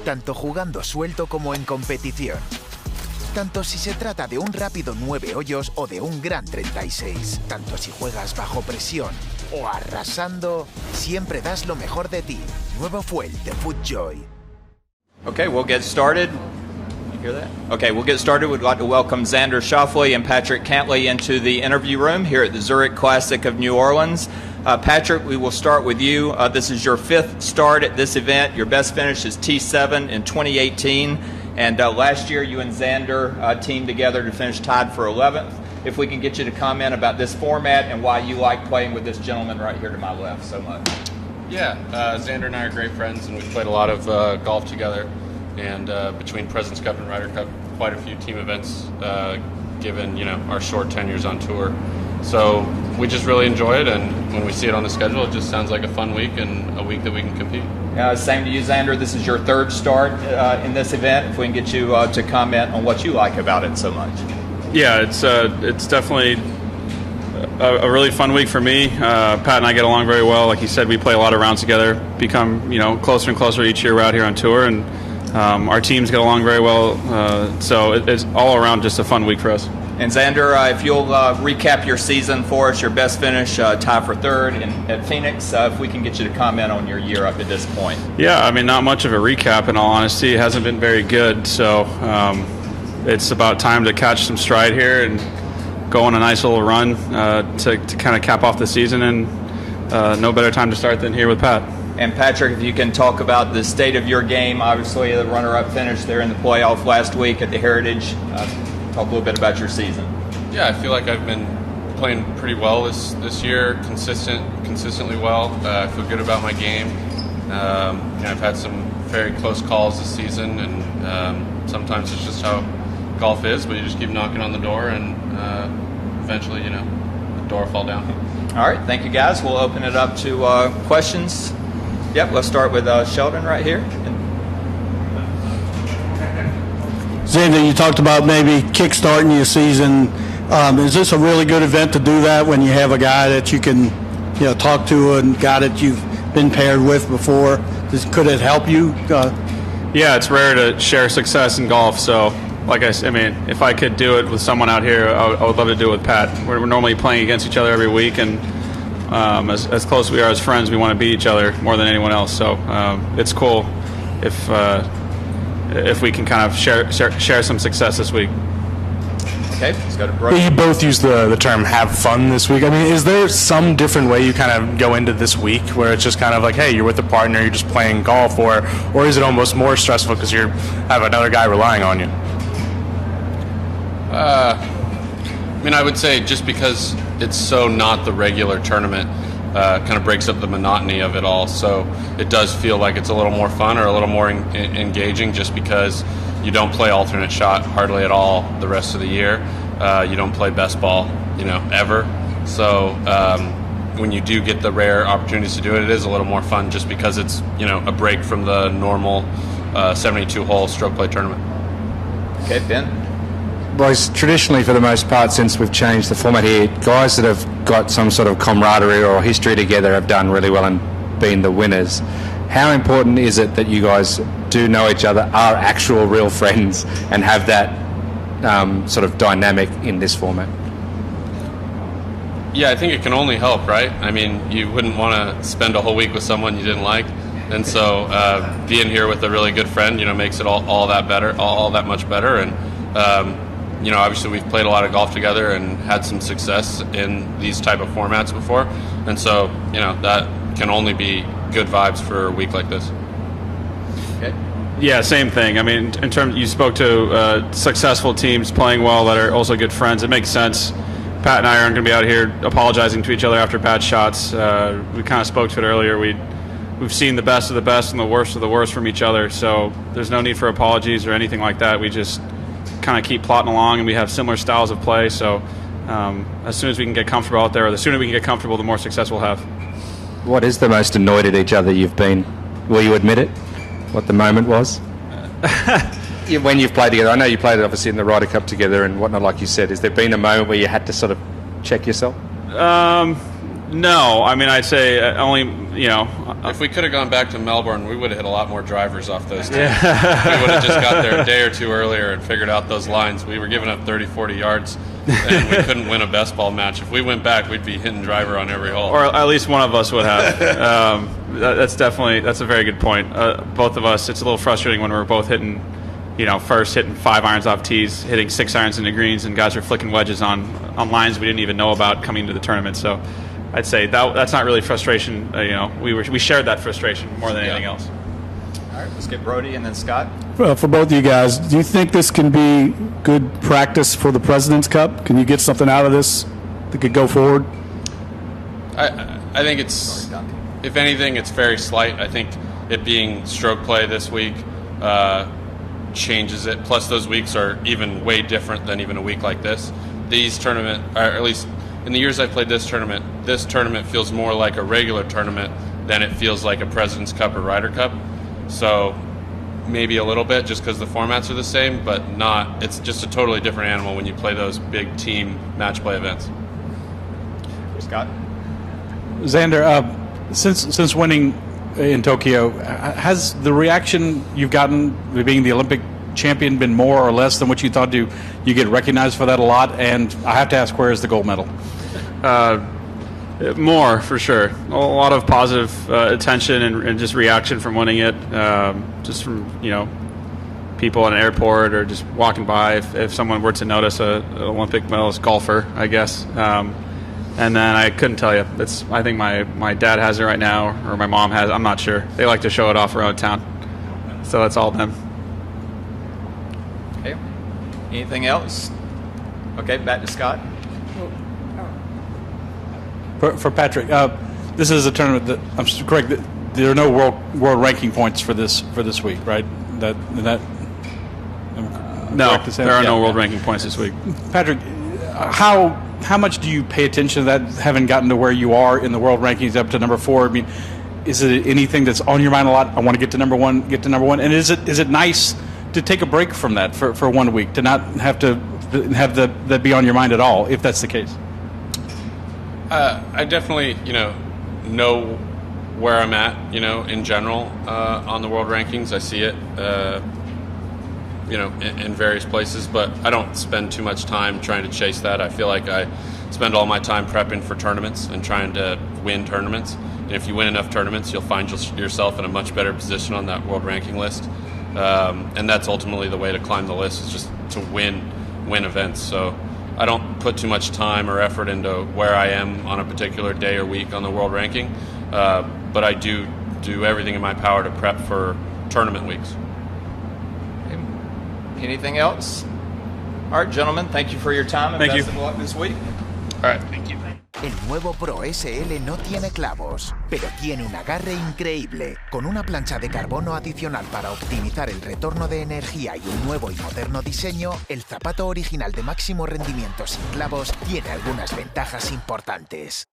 tanto jugando suelto como en competición. Tanto si se trata de un rápido 9 hoyos o de un gran 36. Tanto si juegas bajo presión o arrasando, siempre das lo mejor de ti. Nuevo Fuel de FootJoy. Okay, we'll get started. You hear that? Okay, we'll get started. We'd like to welcome Xander Schauffele and Patrick Cantlay into the interview room here at the Zurich Classic of New Orleans. Patrick, we will start with you. This is your 5th start at this event. Your best finish is T7 in 2018. And last year, you and Xander teamed together to finish tied for 11th. If we can get you to comment about this format and why you like playing with this gentleman right here to my left so much. Yeah, Xander and I are great friends, and we've played a lot of golf together. And between President's Cup and Ryder Cup, quite a few team events, given our short tenures on tour. So we just really enjoy it, and when we see it on the schedule, it just sounds like a fun week and a week that we can compete. Same to you, Xander. This is your 3rd start in this event. If we can get you to comment on what you like about it so much. Yeah, it's definitely a really fun week for me. Pat and I get along very well. Like you said, we play a lot of rounds together, become closer and closer each year we're out here on tour, and our teams get along very well. So it's all around just a fun week for us. And Xander, if you'll recap your season for us, your best finish, tie for 3rd at Phoenix, if we can get you to comment on your year up to this point. Yeah, I mean, not much of a recap, in all honesty. It hasn't been very good, so it's about time to catch some stride here and go on a nice little run to kind of cap off the season, and no better time to start than here with Pat. And Patrick, if you can talk about the state of your game, obviously the runner-up finish there in the playoff last week at the Heritage. Talk a little bit about your season. Yeah, I feel like I've been playing pretty well this year, consistently well. I feel good about my game. I've had some very close calls this season, and sometimes it's just how golf is, but you just keep knocking on the door, and eventually, the door will fall down. All right, thank you, guys. We'll open it up to questions. Yep, let's start with Sheldon right here. Xander, you talked about maybe kickstarting your season. Is this a really good event to do that when you have a guy that you can, talk to, and guy that you've been paired with before? Could it help you? Yeah, it's rare to share success in golf. So, like I mean, if I could do it with someone out here, I would love to do it with Pat. We're normally playing against each other every week, and as close as we are as friends, we want to beat each other more than anyone else. So it's cool if we can kind of share some success this week. Okay, let's go to Brooke. You both use the term "have fun" this week. I mean, is there some different way you kind of go into this week where it's just kind of like, hey, you're with a partner, you're just playing golf, or is it almost more stressful because you have another guy relying on you? I mean, I would say just because it's so not the regular tournament, kind of breaks up the monotony of it all. So it does feel like it's a little more fun or a little more engaging just because you don't play alternate shot hardly at all the rest of the year. You don't play best ball, ever. So when you do get the rare opportunities to do it, it is a little more fun just because it's, a break from the normal 72-hole stroke play tournament. Okay, Ben. Boys, traditionally, for the most part, since we've changed the format here, guys that have got some sort of camaraderie or history together have done really well and been the winners. How important is it that you guys do know each other, are actual real friends, and have that sort of dynamic in this format? Yeah, I think it can only help, right? I mean, you wouldn't want to spend a whole week with someone you didn't like, and so being here with a really good friend, makes it all that better, all that much better. And obviously we've played a lot of golf together and had some success in these type of formats before, and so that can only be good vibes for a week like this. Okay. Yeah, same thing. I mean, in terms, you spoke to successful teams playing well that are also good friends. It makes sense. Pat and I aren't going to be out here apologizing to each other after bad shots. We kind of spoke to it earlier. We've seen the best of the best and the worst of the worst from each other, so there's no need for apologies or anything like that. We just kind of keep plotting along, and we have similar styles of play, so as soon as we can get comfortable out there, or the sooner we can get comfortable, the more success we'll have. What is the most annoyed at each other you've been? Will you admit it? What the moment was? When you've played together, I know you played obviously in the Ryder Cup together and whatnot, like you said. Has there been a moment where you had to sort of check yourself? No, I mean, I'd say only, you know. If we could have gone back to Melbourne, we would have hit a lot more drivers off those teams. We would have just got there a day or two earlier and figured out those lines. We were giving up 30, 40 yards, and we couldn't win a best ball match. If we went back, we'd be hitting driver on every hole. Or at least one of us would have. That's a very good point. Both of us, it's a little frustrating when we're both hitting, you know, first hitting 5 irons off tees, hitting 6 irons into greens, and guys are flicking wedges on lines we didn't even know about coming into the tournament. So I'd say that's not really frustration. You know, we shared that frustration more than anything else. All right, let's get Brody and then Scott. For both of you guys, do you think this can be good practice for the President's Cup? Can you get something out of this that could go forward? I think it's, if anything, it's very slight. I think it being stroke play this week changes it. Plus, those weeks are even way different than even a week like this. These tournament, or at least in the years I played this tournament feels more like a regular tournament than it feels like a President's Cup or Ryder Cup. So maybe a little bit just because the formats are the same, but not. It's just a totally different animal when you play those big team match play events. Scott? Xander, since winning in Tokyo, has the reaction you've gotten being the Olympic champion been more or less than what you thought? Do you get recognized for that a lot? And I have to ask, where is the gold medal? More, for sure. A lot of positive attention and just reaction from winning it. Just from, you know, people at an airport or just walking by. If someone were to notice an Olympic medalist golfer, I guess. And then I couldn't tell you. I think my dad has it right now, or my mom has it. I'm not sure. They like to show it off around town. So that's all them. Okay. Anything else? Okay, back to Scott. For Patrick, this is a tournament that, I'm correct, that there are no world ranking points for this week, right? No, there are no world ranking points this week. Patrick, how much do you pay attention to that, having gotten to where you are in the world rankings up to number 4? I mean, is it anything that's on your mind a lot? I want to get to number one. And is it nice to take a break from that for 1 week, to not have to have that be on your mind at all, if that's the case? I definitely, know where I'm at, in general on the world rankings. I see it, in various places, but I don't spend too much time trying to chase that. I feel like I spend all my time prepping for tournaments and trying to win tournaments. And if you win enough tournaments, you'll find yourself in a much better position on that world ranking list. And that's ultimately the way to climb the list, is just to win events. So I don't put too much time or effort into where I am on a particular day or week on the world ranking, but I do everything in my power to prep for tournament weeks. Anything else? All right, gentlemen, thank you for your time and best of luck this week. All right, thank you. El nuevo Pro SL no tiene clavos, pero tiene un agarre increíble, con una plancha de carbono adicional para optimizar el retorno de energía y un nuevo y moderno diseño. El zapato original de máximo rendimiento sin clavos tiene algunas ventajas importantes.